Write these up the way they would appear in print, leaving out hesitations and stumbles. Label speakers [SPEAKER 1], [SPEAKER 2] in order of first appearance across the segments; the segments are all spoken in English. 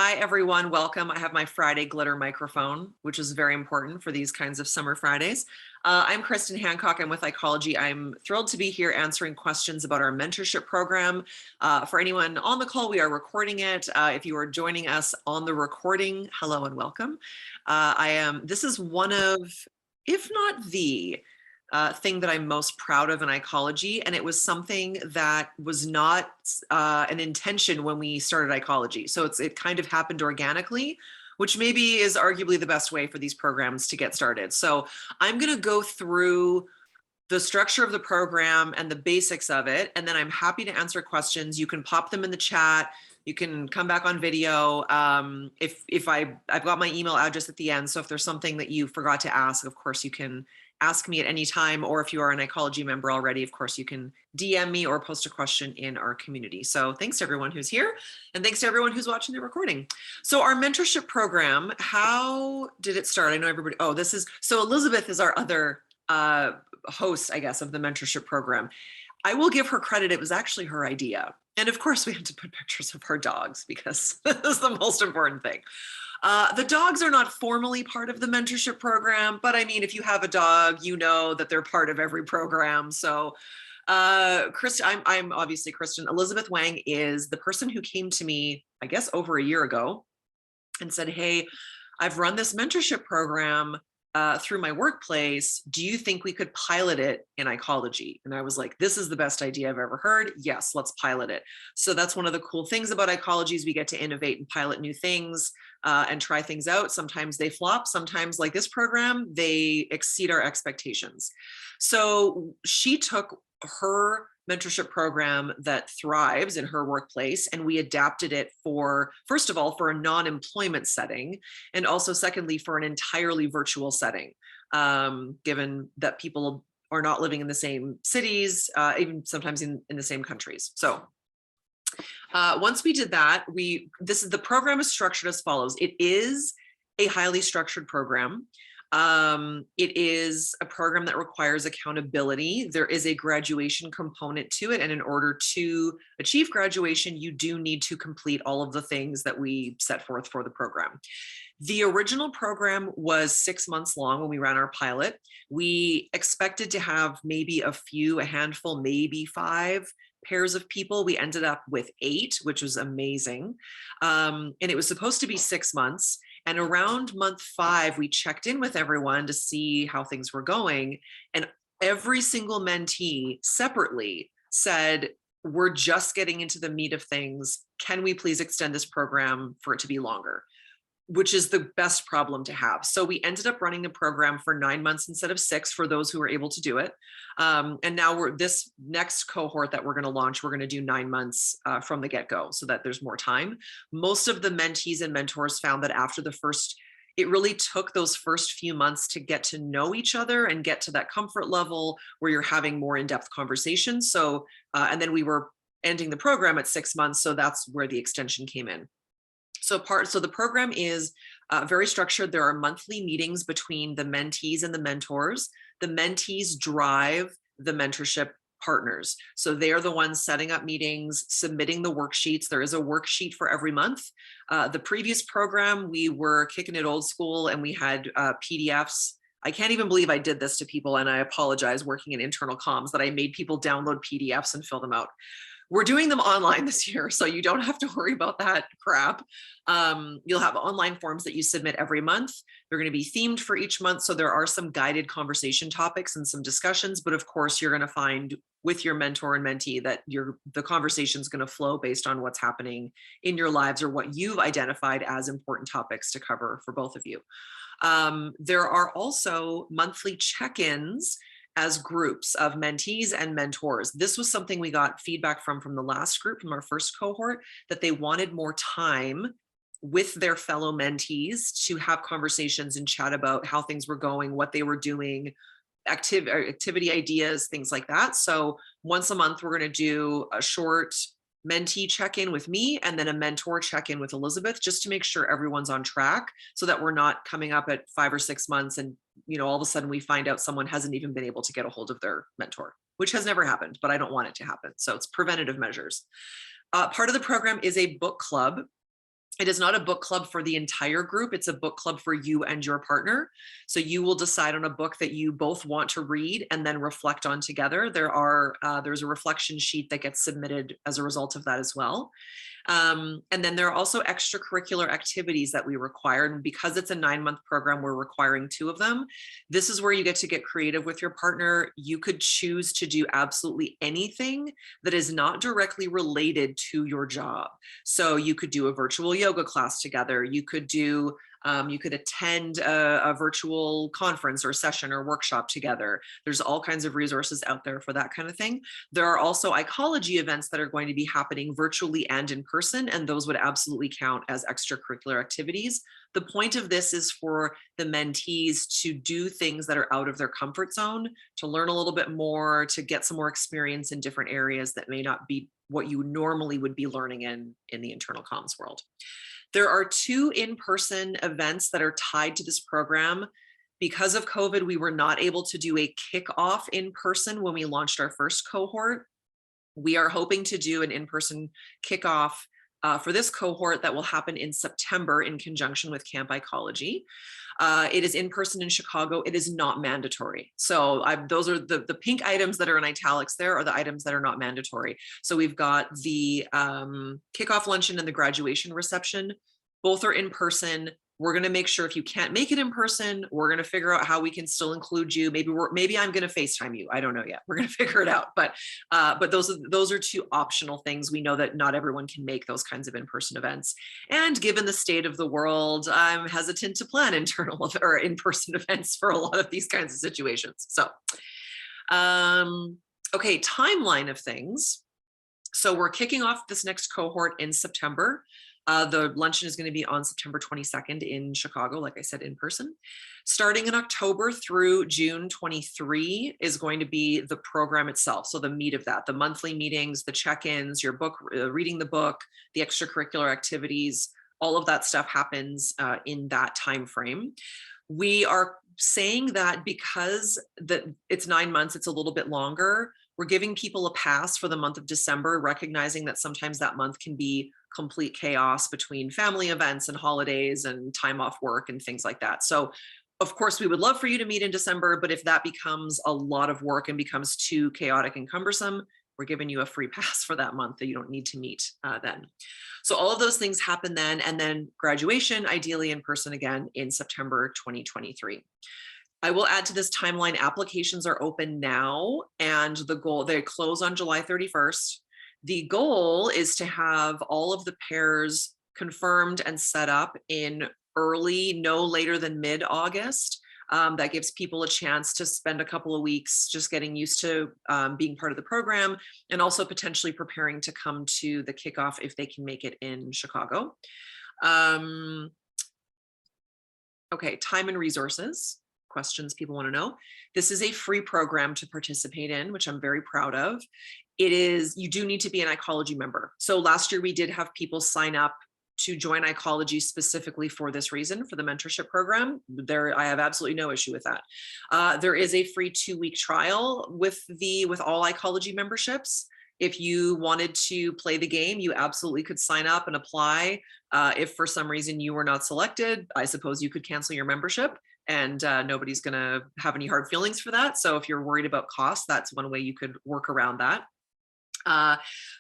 [SPEAKER 1] Hi, everyone. Welcome. I have my Friday glitter microphone, which is very important for these kinds of summer Fridays. I'm Kristen Hancock. I'm with Ecology. I'm thrilled to be here answering questions about our mentorship program. For anyone on the call, we are recording it. If you are joining us on the recording, hello and welcome. This is one of, if not the thing that I'm most proud of in Ecology. And it was something that was not an intention when we started Ecology. So it kind of happened organically, which maybe is arguably the best way for these programs to get started. So I'm going to go through the structure of the program and the basics of it. And then I'm happy to answer questions. You can pop them in the chat. You can come back on video. I've got my email address at the end. So if there's something that you forgot to ask, of course, you can ask me at any time, or if you are an Ecology member already, of course, you can DM me or post a question in our community. So thanks to everyone who's here, and thanks to everyone who's watching the recording. So our mentorship program, how did it start? I know everybody, so Elizabeth is our other host, I guess, of the mentorship program. I will give her credit, it was actually her idea. And of course, we had to put pictures of her dogs because that's the most important thing. The dogs are not formally part of the mentorship program, but I mean, if you have a dog, you know that they're part of every program. So I'm obviously Kristen. Elizabeth Wang is the person who came to me, I guess, over a year ago and said, hey, I've run this mentorship program through my workplace. Do you think we could pilot it in Ecology? And I was like, this is the best idea I've ever heard. Yes, let's pilot it. So that's one of the cool things about Ecology is we get to innovate and pilot new things and try things out. Sometimes they flop. Sometimes, like this program, they exceed our expectations. So she took her mentorship program that thrives in her workplace, and we adapted it for, first of all, for a non-employment setting, and also secondly, for an entirely virtual setting, given that people are not living in the same cities, even sometimes in the same countries. So once we did that, the program is structured as follows. It is a highly structured program. It is a program that requires accountability. There is a graduation component to it. And in order to achieve graduation, you do need to complete all of the things that we set forth for the program. The original program was 6 months long when we ran our pilot. We expected to have maybe a handful, maybe 5 pairs of people. We ended up with 8, which was amazing. And it was supposed to be 6 months. And around month 5, we checked in with everyone to see how things were going. And every single mentee separately said, we're just getting into the meat of things. Can we please extend this program for it to be longer? Which is the best problem to have. So we ended up running the program for 9 months instead of 6 for those who were able to do it. And now this next cohort that we're going to launch, we're going to do 9 months from the get-go so that there's more time. Most of the mentees and mentors found that after it really took those first few months to get to know each other and get to that comfort level where you're having more in-depth conversations. So, and then we were ending the program at 6 months. So that's where the extension came in. So the program is very structured. There are monthly meetings between the mentees and the mentors. The mentees drive the mentorship partners. So they are the ones setting up meetings, submitting the worksheets. There is a worksheet for every month. The previous program, we were kicking it old school and we had PDFs. I can't even believe I did this to people, and I apologize, working in internal comms, that I made people download PDFs and fill them out. We're doing them online this year, so you don't have to worry about that crap. You'll have online forms that you submit every month. They're going to be themed for each month, so there are some guided conversation topics and some discussions, but of course you're going to find with your mentor and mentee that the conversation is going to flow based on what's happening in your lives or what you've identified as important topics to cover for both of you. There are also monthly check-ins as groups of mentees and mentors. This was something we got feedback from the last group, from our first cohort, that they wanted more time with their fellow mentees to have conversations and chat about how things were going, what they were doing, activity ideas, things like that. So once a month, we're going to do a short mentee check-in with me and then a mentor check-in with Elizabeth, just to make sure everyone's on track so that we're not coming up at 5 or 6 months and all of a sudden we find out someone hasn't even been able to get a hold of their mentor, which has never happened, but I don't want it to happen. So it's preventative measures. Part of the program is a book club. It is not a book club for the entire group. It's a book club for you and your partner. So you will decide on a book that you both want to read and then reflect on together. There's a reflection sheet that gets submitted as a result of that as well. And then there are also extracurricular activities that we require. And because it's a 9-month program, we're requiring 2 of them. This is where you get to get creative with your partner. You could choose to do absolutely anything that is not directly related to your job. So you could do a virtual yoga class together. You could attend a virtual conference or session or workshop together. There's all kinds of resources out there for that kind of thing. There are also ecology events that are going to be happening virtually and in person, and those would absolutely count as extracurricular activities. The point of this is for the mentees to do things that are out of their comfort zone, to learn a little bit more, to get some more experience in different areas that may not be what you normally would be learning in the internal comms world. There are 2 in-person events that are tied to this program. Because of COVID, we were not able to do a kickoff in person when we launched our first cohort. We are hoping to do an in-person kickoff for this cohort that will happen in September in conjunction with Camp Ecology. It is in person in Chicago. It is not mandatory. So those are the pink items that are in italics there are the items that are not mandatory. So we've got the kickoff luncheon and the graduation reception. Both are in person. We're going to make sure if you can't make it in person, we're going to figure out how we can still include you. Maybe I'm going to FaceTime you. I don't know yet. We're going to figure it out. But those are 2 optional things. We know that not everyone can make those kinds of in-person events. And given the state of the world, I'm hesitant to plan internal or in-person events for a lot of these kinds of situations. So, okay, timeline of things. So we're kicking off this next cohort in September. The luncheon is going to be on September 22nd in Chicago, like I said, in person. Starting in October through June 23 is going to be the program itself. So the meat of that, the monthly meetings, the check-ins, your book, reading the book, the extracurricular activities, all of that stuff happens in that time frame. We are saying that because it's 9 months, it's a little bit longer. We're giving people a pass for the month of December, recognizing that sometimes that month can be complete chaos between family events and holidays and time off work and things like that. So of course, we would love for you to meet in December, but if that becomes a lot of work and becomes too chaotic and cumbersome, we're giving you a free pass for that month that you don't need to meet then. So all of those things happen then, and then graduation, ideally in person again in September 2023. I will add to this timeline, applications are open now, and they close on July 31st. The goal is to have all of the pairs confirmed and set up in early, no later than mid-August. That gives people a chance to spend a couple of weeks just getting used to being part of the program, and also potentially preparing to come to the kickoff if they can make it in Chicago. Okay, time and resources. Questions people want to know. This is a free program to participate in, which I'm very proud of. You do need to be an Ecology member. So last year we did have people sign up to join Ecology specifically for this reason, for the mentorship program. I have absolutely no issue with that. There is a free 2-week trial with all Ecology memberships. If you wanted to play the game, you absolutely could sign up and apply. If for some reason you were not selected, I suppose you could cancel your membership, and nobody's going to have any hard feelings for that. So if you're worried about cost, that's one way you could work around that.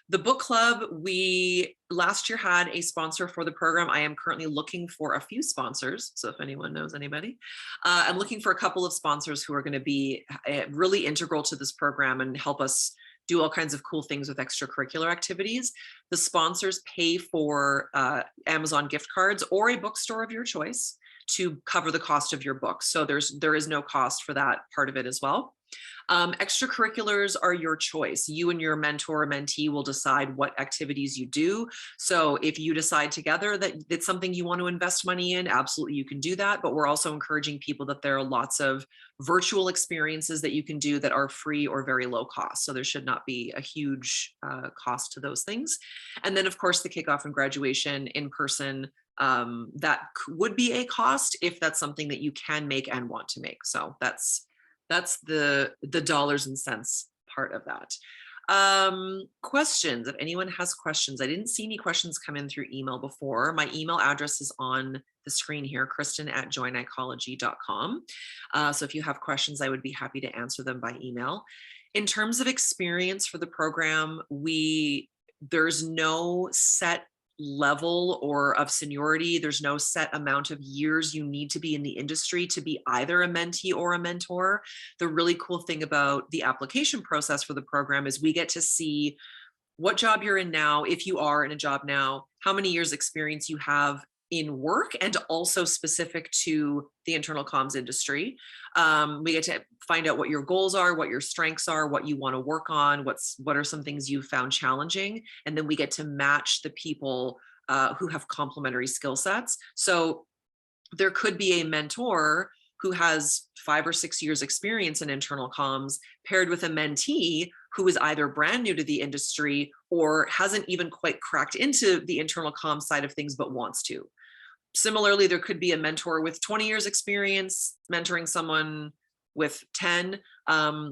[SPEAKER 1] The book club, we last year had a sponsor for the program. I am currently looking for a few sponsors. So if anyone knows anybody, I'm looking for a couple of sponsors who are going to be really integral to this program and help us do all kinds of cool things with extracurricular activities. The sponsors pay for Amazon gift cards or a bookstore of your choice to cover the cost of your book. So there is no cost for that part of it as well. Extracurriculars are your choice. You and your mentor or mentee will decide what activities you do. So if you decide together that it's something you want to invest money in, absolutely you can do that. But we're also encouraging people that there are lots of virtual experiences that you can do that are free or very low cost. So there should not be a huge cost to those things. And then of course the kickoff and graduation in person, that would be a cost if that's something that you can make and want to make. So that's the dollars and cents part of that. Questions. If anyone has questions, I didn't see any questions come in through email before. My email address is on the screen here, Kristen@joinecology.com. So if you have questions, I would be happy to answer them by email. In terms of experience for the program, there's no set level or of seniority. There's no set amount of years you need to be in the industry to be either a mentee or a mentor. The really cool thing about the application process for the program is we get to see what job you're in now, if you are in a job now, how many years experience you have in work, and also specific to the internal comms industry. We get to find out what your goals are, what your strengths are, what you want to work on, what are some things you found challenging, and then we get to match the people who have complementary skill sets. So there could be a mentor who has 5 or 6 years experience in internal comms paired with a mentee who is either brand new to the industry or hasn't even quite cracked into the internal comms side of things, but wants to. Similarly, there could be a mentor with 20 years experience mentoring someone with 10.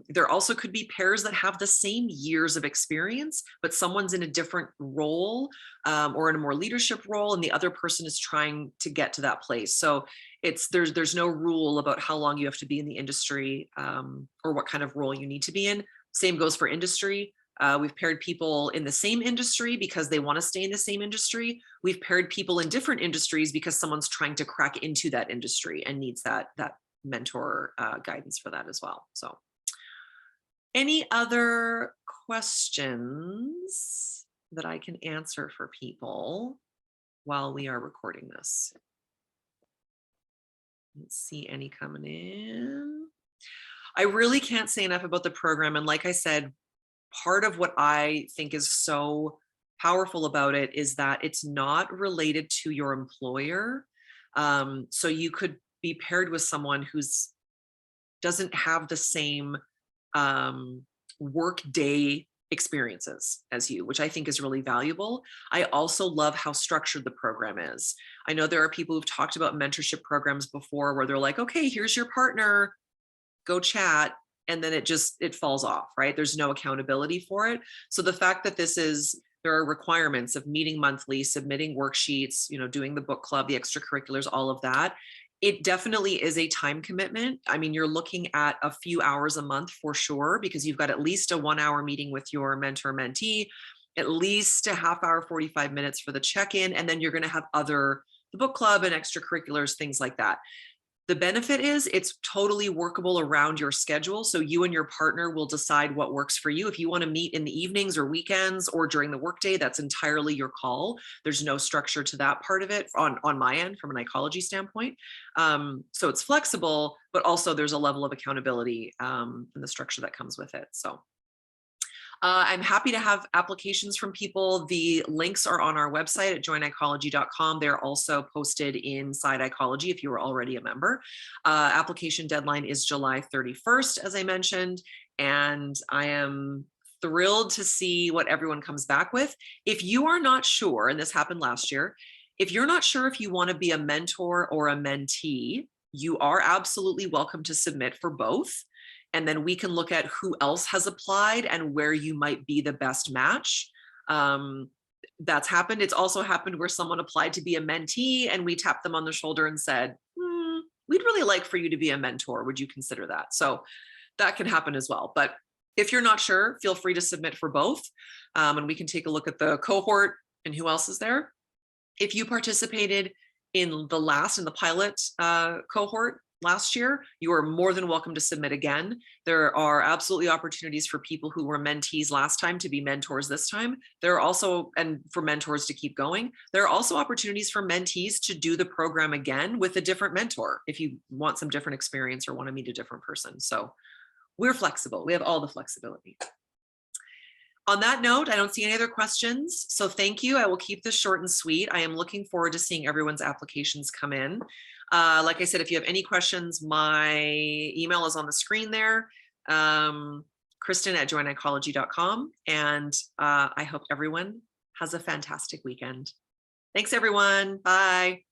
[SPEAKER 1] There also could be pairs that have the same years of experience, but someone's in a different role or in a more leadership role, and the other person is trying to get to that place. So there's no rule about how long you have to be in the industry or what kind of role you need to be in. Same goes for industry. We've paired people in the same industry because they want to stay in the same industry. We've paired people in different industries because someone's trying to crack into that industry and needs that mentor guidance for that as well. So any other questions that I can answer for people while we are recording this? Let's see any coming in. I really can't say enough about the program. And like I said, part of what I think is so powerful about it is that it's not related to your employer. So you could be paired with someone who's doesn't have the same work day experiences as you, which I think is really valuable. I also love how structured the program is. I know there are people who've talked about mentorship programs before where they're like, okay, here's your partner, go chat. And then it falls off, right? There's no accountability for it. So the fact that there are requirements of meeting monthly, submitting worksheets, doing the book club, the extracurriculars, all of that, it definitely is a time commitment. I mean, you're looking at a few hours a month for sure, because you've got at least a 1-hour meeting with your mentor mentee, at least a half hour, 45 minutes for the check-in. And then you're going to have the book club and extracurriculars, things like that. The benefit is it's totally workable around your schedule. So you and your partner will decide what works for you. If you want to meet in the evenings or weekends or during the workday, that's entirely your call. There's no structure to that part of it on my end from an ecology standpoint. So it's flexible, but also there's a level of accountability and the structure that comes with it. So I'm happy to have applications from people. The links are on our website at joinecology.com. They're also posted inside Ecology if you were already a member. Application deadline is July 31st, as I mentioned, and I am thrilled to see what everyone comes back with. If you are not sure, and this happened last year, if you're not sure if you want to be a mentor or a mentee, you are absolutely welcome to submit for both. And then we can look at who else has applied and where you might be the best match. That's happened. It's also happened where someone applied to be a mentee and we tapped them on the shoulder and said, we'd really like for you to be a mentor. Would you consider that? So that can happen as well. But if you're not sure, feel free to submit for both. And we can take a look at the cohort and who else is there. If you participated in the pilot cohort last year, you are more than welcome to submit again. There are absolutely opportunities for people who were mentees last time to be mentors this time. There are also, and for mentors to keep going, there are also opportunities for mentees to do the program again with a different mentor if you want some different experience or want to meet a different person. So we're flexible. We have all the flexibility. On that note, I don't see any other questions. So thank you. I will keep this short and sweet. I am looking forward to seeing everyone's applications come in. Like I said, if you have any questions, my email is on the screen there, Kristen@joinecology.com. And I hope everyone has a fantastic weekend. Thanks, everyone. Bye.